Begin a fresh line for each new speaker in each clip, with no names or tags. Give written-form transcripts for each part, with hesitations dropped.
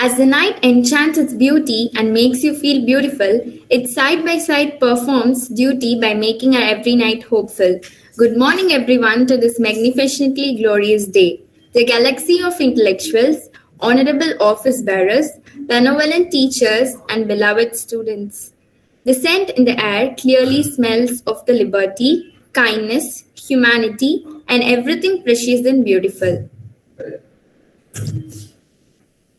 As the night enchants its beauty and makes you feel beautiful, it side by side performs duty by making our every night hopeful. Good morning, everyone, to this magnificently glorious day. The galaxy of intellectuals, honorable office bearers, benevolent teachers, and beloved students. The scent in the air clearly smells of the liberty, kindness, humanity, and everything precious and beautiful.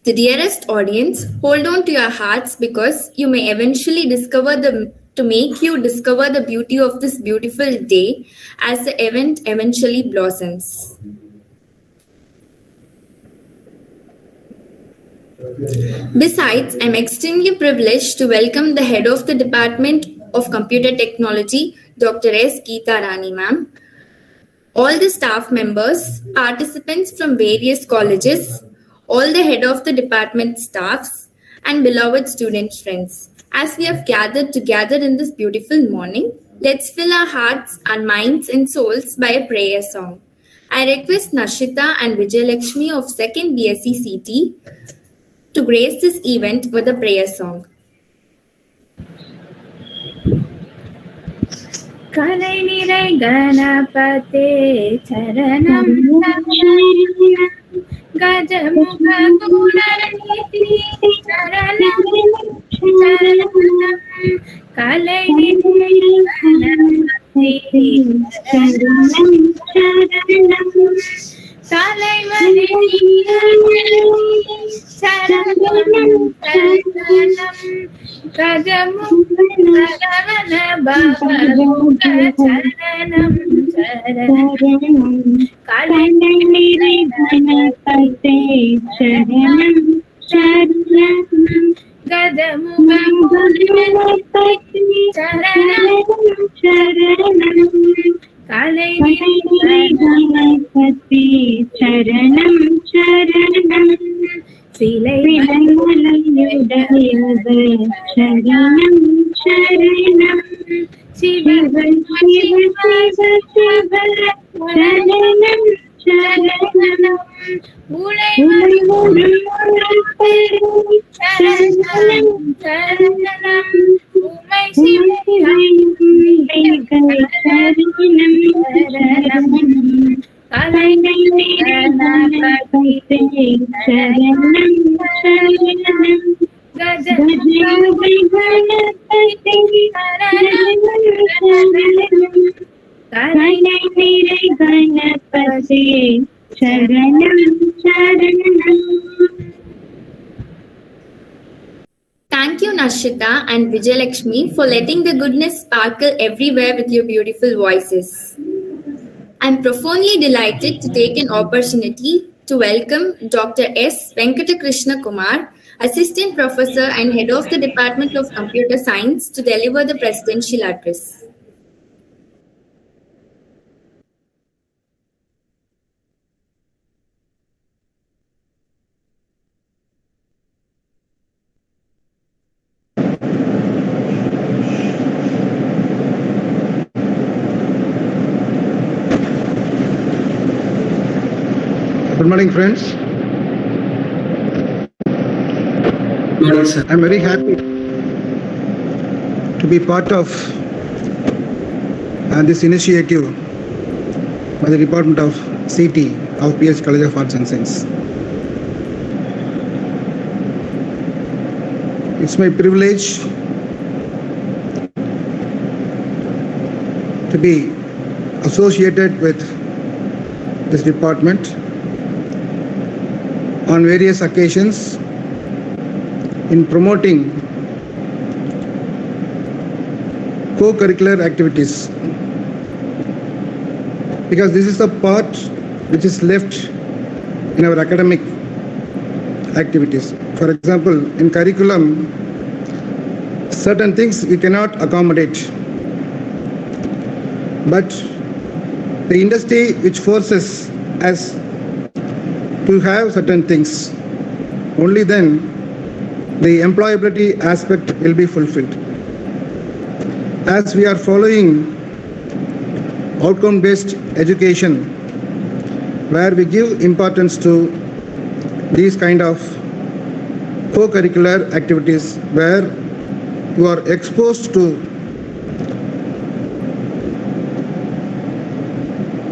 The dearest audience, hold on to your hearts because you may eventually make you discover the beauty of this beautiful day as the event eventually blossoms. Besides, I'm extremely privileged to welcome the head of the Department of Computer Technology, Dr. S. Geeta Rani ma'am, all the staff members, participants from various colleges, all the head of the department staffs, and beloved student friends. As we have gathered together in this beautiful morning, let's fill our hearts, our minds, and souls by a prayer song. I request Nashita and Vijayalakshmi of 2nd BSc CT to grace this event with a prayer song.
கலை நிறை கணபதே சரணம் கஜமுக குணநிதி சரணம் கலை நிறை கணபதே சரணம் தலைவனே சரணம் கஜமுக சரண பவமுக சரணம் சரணம் கலை நிறை கணபதே சரணம் சரணம் கஜமுக குணநிதி சரணம் சரணம் கலை நிறை கணபதே சரணம் சரணம் சிலை மலையுடையது சரணம் சரணம் சிவ சிவ சிவ சிவ சரணம் சரணம் உலை சரணம் சரணம் உமை சிவ சரணம் சரணம் கலை கணபதே சரணம் சரணம் கஜமுக கணபதே சரணம் கலை நிறை கணபதே சரணம் சரணம்.
Thank you, Nashita and Vijayalakshmi, for letting the goodness sparkle everywhere with your beautiful voices. I'm profoundly delighted to take an opportunity to welcome Dr. S. Venkatakrishna Kumar, Assistant Professor and Head of the Department of Computer Science, to deliver the Presidential Address.
Good morning, friends.
Good morning, sir.
I'm very happy to be part of this initiative by the Department of CT of PH College of Arts and Science. It's my privilege to be associated with this department on various occasions in promoting co-curricular activities, because this is the part which is left in our academic activities. For example, in curriculum, certain things we cannot accommodate, but the industry which forces us to have certain things, only then the employability aspect will be fulfilled. As we are following outcome-based education, where we give importance to these kind of co-curricular activities where you are exposed to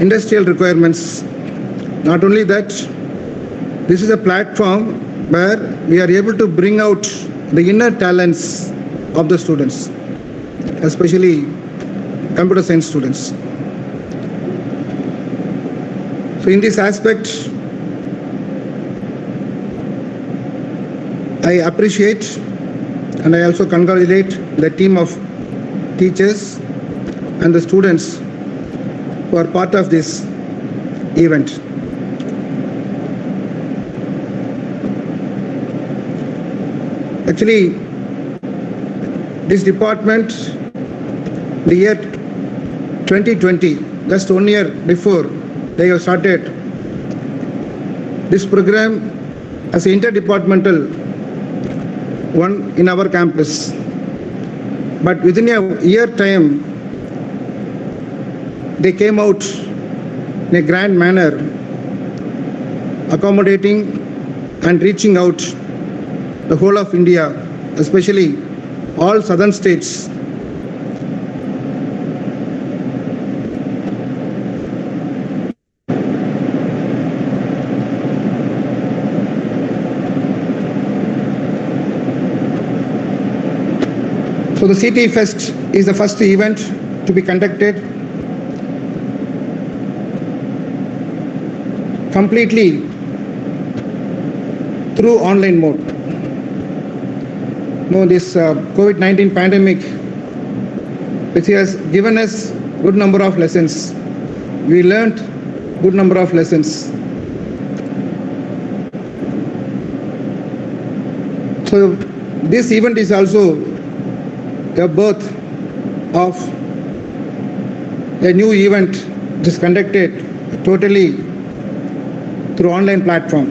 industrial requirements. Not only that, this is a platform where we are able to bring out the inner talents of the students, especially computer science students. So in this aspect, I appreciate and I also congratulate the team of teachers and the students who are part of this event. Actually, this department, the year 2020, just 1 year before, they have started this program as an interdepartmental one in our campus. But within a year time, they came out in a grand manner, accommodating and reaching out the whole of India, especially all southern states. So the CT Fest is the first event to be conducted completely through online mode. No, this COVID-19 pandemic, which has given us good number of lessons. We learned good number of lessons. So this event is also the birth of a new event which is conducted totally through online platform.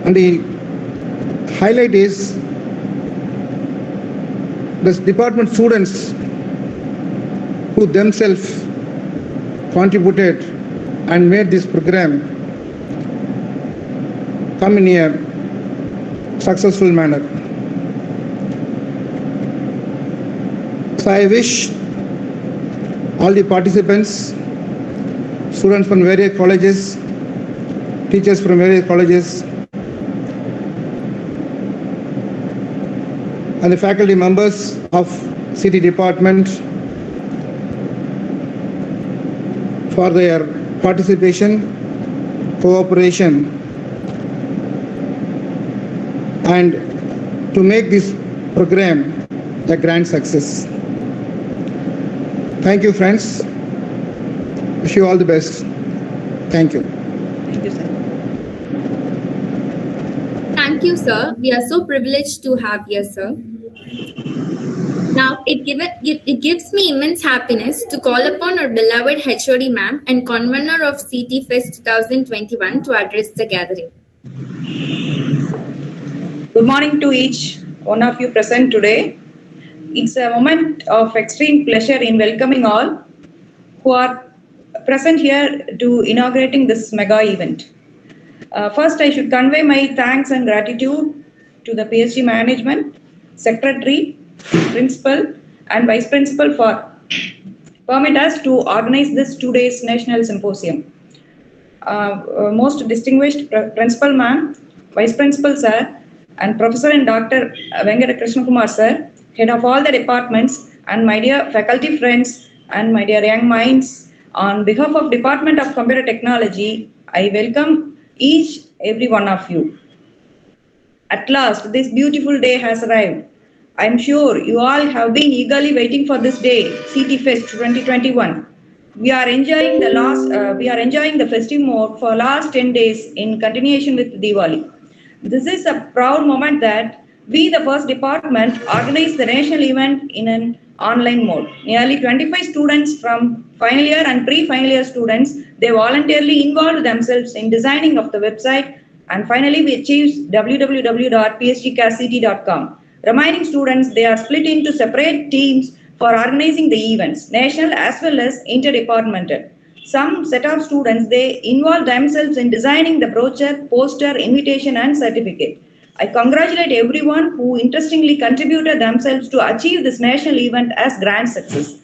And the highlight is the department students who themselves contributed and made this program come in a successful manner. So I wish all the participants, students from various colleges, teachers from various colleges, and the faculty members of CT department for their participation, cooperation, and to make this program a grand success. Thank you, friends. Wish you all the best. Thank you.
Thank you, sir.
Thank you, sir. We are so privileged to have you, sir. Now, it gives me immense happiness to call upon our beloved HOD ma'am and convener of CT Fest 2021 to address the gathering.
Good morning to each one of you present today. It's a moment of extreme pleasure in welcoming all who are present here to inaugurating this mega event. First, I should convey my thanks and gratitude to the PSG management, secretary, principal, and vice principal for permit us to organize this 2 days national symposium. Most distinguished principal ma'am, vice principal sir, and Professor and Dr. Venkata Krishna Kumar sir, head of all the departments, and my dear faculty friends and my dear young minds, on behalf of Department of Computer Technology, I welcome each every one of you. At last, this beautiful day has arrived. I am sure you all have been eagerly waiting for this day, CT Fest 2021. We are enjoying the festive mode for last 10 days in continuation with Diwali. This is a proud moment that we, the first department, organized the national event in an online mode. Nearly 25 students from final year and pre-final year students, they voluntarily involved themselves in designing of the website, and finally we achieved www.psgcast.com. Remaining students, they are split into separate teams for organizing the events, national as well as interdepartmental. some set of students, they involve themselves in designing the brochure, poster, invitation, and certificate. I congratulate everyone who interestingly contributed themselves to achieve this national event as grand success.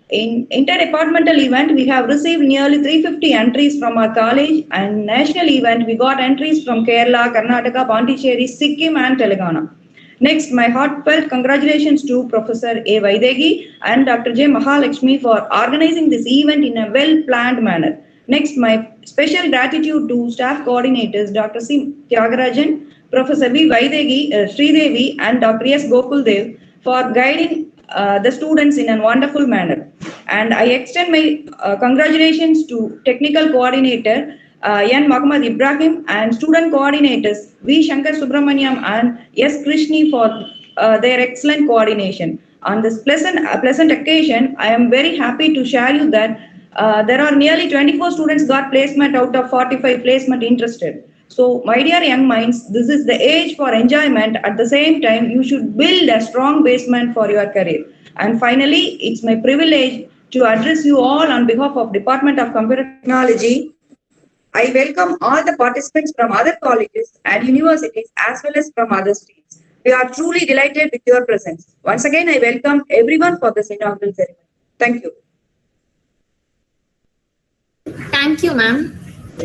In interdepartmental event, we have received nearly 350 entries from our college, and national event, we got entries from Kerala, Karnataka, Pondicherry, Sikkim, and Telangana. Next, my heartfelt congratulations to Professor A. Vaidegi and Dr. J. Mahalakshmi for organizing this event in a well-planned manner. Next, my special gratitude to staff coordinators, Dr. C. Tyagarajan, Professor B. Vaidegi, Sridevi, and Dr. S. Gopuldev for guiding the students in a wonderful manner. And I extend my congratulations to technical coordinator N. Muhammad Ibrahim and student coordinators V. Shankar Subramaniam and S. Krishni for their excellent coordination. On this pleasant occasion, I am very happy to share you that there are nearly 24 students got placement out of 45 placement interested. So, my dear young minds, this is the age for enjoyment. At the same time, you should build a strong basement for your career. And finally, it's my privilege to address you all on behalf of Department of Computer Technology. I welcome all the participants from other colleges and universities as well as from other streams. We are truly delighted with your presence. Once again, I welcome everyone for this inaugural ceremony. Thank you.
Thank you, ma'am.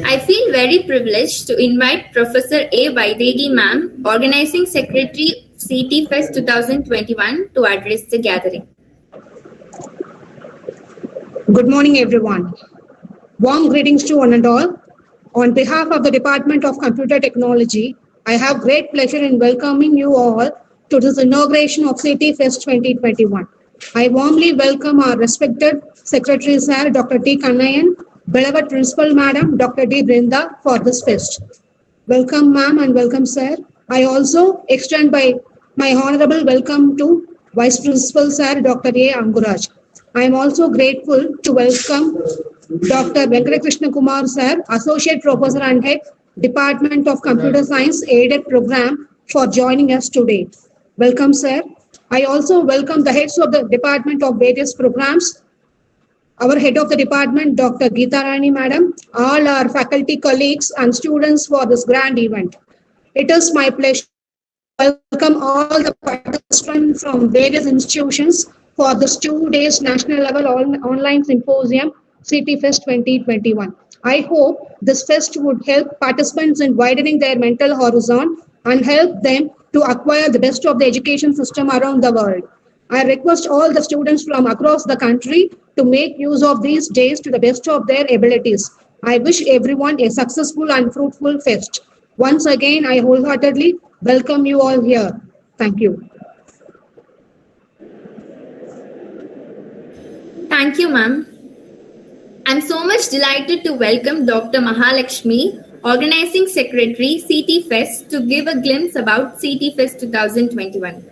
I feel very privileged to invite Professor A. Vaidegi, ma'am, Organizing Secretary, CT Fest 2021, to address the gathering.
Good morning, everyone. Warm greetings to one and all. On behalf of the Department of Computer Technology, I have great pleasure in welcoming you all to this inauguration of CT Fest 2021. I warmly welcome our respected Secretary Sir, Dr. T. Kannayan, beloved Principal Madam, Dr. D. Brinda, for this fest. Welcome, ma'am, and welcome, sir. I also extend my honorable welcome to Vice Principal Sir, Dr. A. Anguraj. I am also grateful to welcome Dr. Venkatakrishna Kumar Sir, Associate Professor and Head, Department of Computer Science Aided Program, for joining us today. Welcome, sir. I also welcome the heads of the Department of various programs, our head of the department, Dr. Geeta Rani Madam, all our faculty colleagues and students for this grand event. It is my pleasure to welcome all the participants from various institutions for this 2 days national level online symposium, CT Fest 2021. I hope this fest would help participants in widening their mental horizon and help them to acquire the best of the education system around the world. I request all the students from across the country to make use of these days to the best of their abilities. I wish everyone a successful and fruitful fest. Once again, I wholeheartedly welcome you all here. Thank you.
Thank you, ma'am. I'm so much delighted to welcome Dr. Mahalakshmi, Organizing Secretary, CT Fest, to give a glimpse about CT Fest 2021.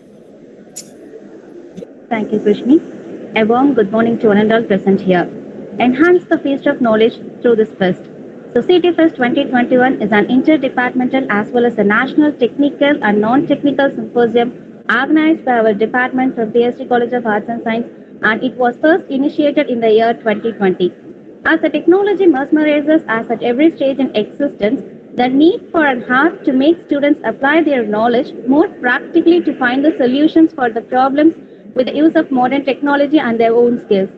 Thank you, Krishni. A warm good morning to one and all present here. Enhance the feast of knowledge through this fest. So CT Fest 2021 is an interdepartmental as well as a national technical and non-technical symposium organized by our department from PSG College of Arts and Science, and it was first initiated in the year 2020. As the technology mesmerizes us at every stage in existence, the need for an heart to make students apply their knowledge more practically to find the solutions for the problems with the use of modern technology and their own skills.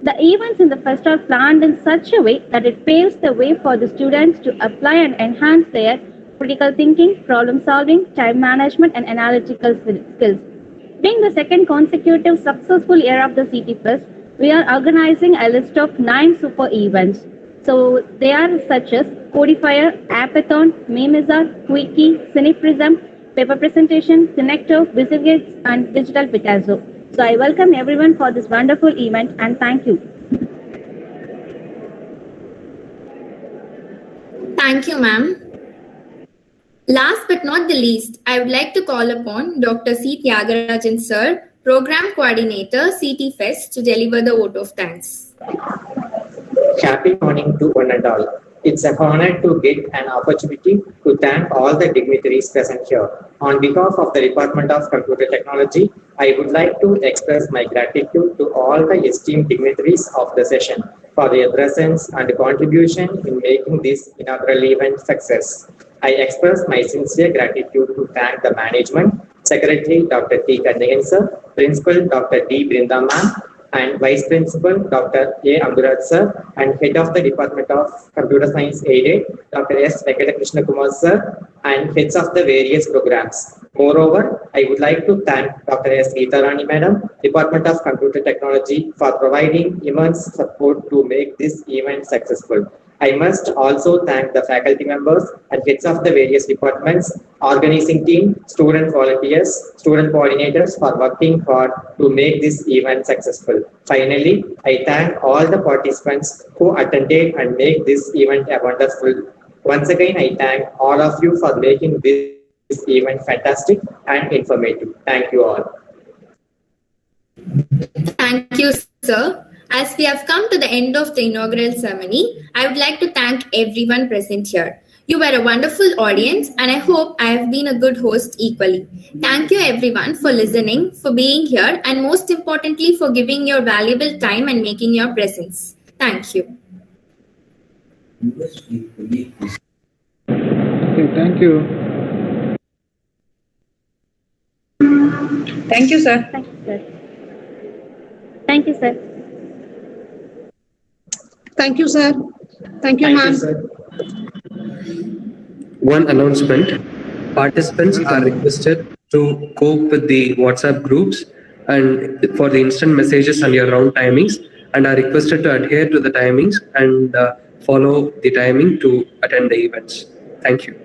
The events in the fest are planned in such a way that it paves the way for the students to apply and enhance their critical thinking, problem solving, time management, and analytical skills. Being the second consecutive successful year of the CT Fest, we are organizing a list of 9 super events. So they are such as Codifier, Appathon, Memezar, Quickie, Cineprism, Paper Presentation, Connector, Visivgates, and Digital Picasso. So I welcome everyone for this wonderful event and thank you.
Thank you, ma'am. Last but not the least, I would like to call upon Dr. C. Tyagarajan Sir, Program Coordinator, CT Fest, to deliver the vote of thanks.
Happy morning to one and all. It's an honor to get an opportunity to thank all the dignitaries present here. On behalf of the Department of Computer Technology, I would like to express my gratitude to all the esteemed dignitaries of the session. for their presence and contribution in making this inaugural event success. I express my sincere gratitude to thank the management, Secretary Dr. T. Kandayan sir, Principal Dr. D. Brinda ma'am, and Vice Principal Dr. A. Amburaj sir, and Head of the Department of Computer Science Aided, Dr. S. Venkata Krishna Kumar sir, and heads of the various programs. Moreover, I would like to thank Dr. S. Geeta Rani Madam, Department of Computer Technology, for providing immense support to make this event successful. I must also thank the faculty members and heads of the various departments, organizing team, student volunteers, student coordinators for working hard to make this event successful. Finally, I thank all the participants who attended and make this event a wonderful. Once again, I thank all of you for making this event fantastic and informative. Thank you all.
Thank you, sir. As we have come to the end of the inaugural ceremony, I would like to thank everyone present here. You were a wonderful audience, and I hope I have been a good host equally. Thank you everyone for listening, for being here, and most importantly, for giving your valuable time and making your presence. Thank you.
Okay, thank you.
Thank you, sir.
Thank you, sir. Thank you, sir.
Thank you, sir. Thank you,
Thank
ma'am.
you, sir.
One announcement. Participants are requested to cope with the WhatsApp groups and for the instant messages and your round timings, and are requested to adhere to the timings and follow the timing to attend the events. Thank you.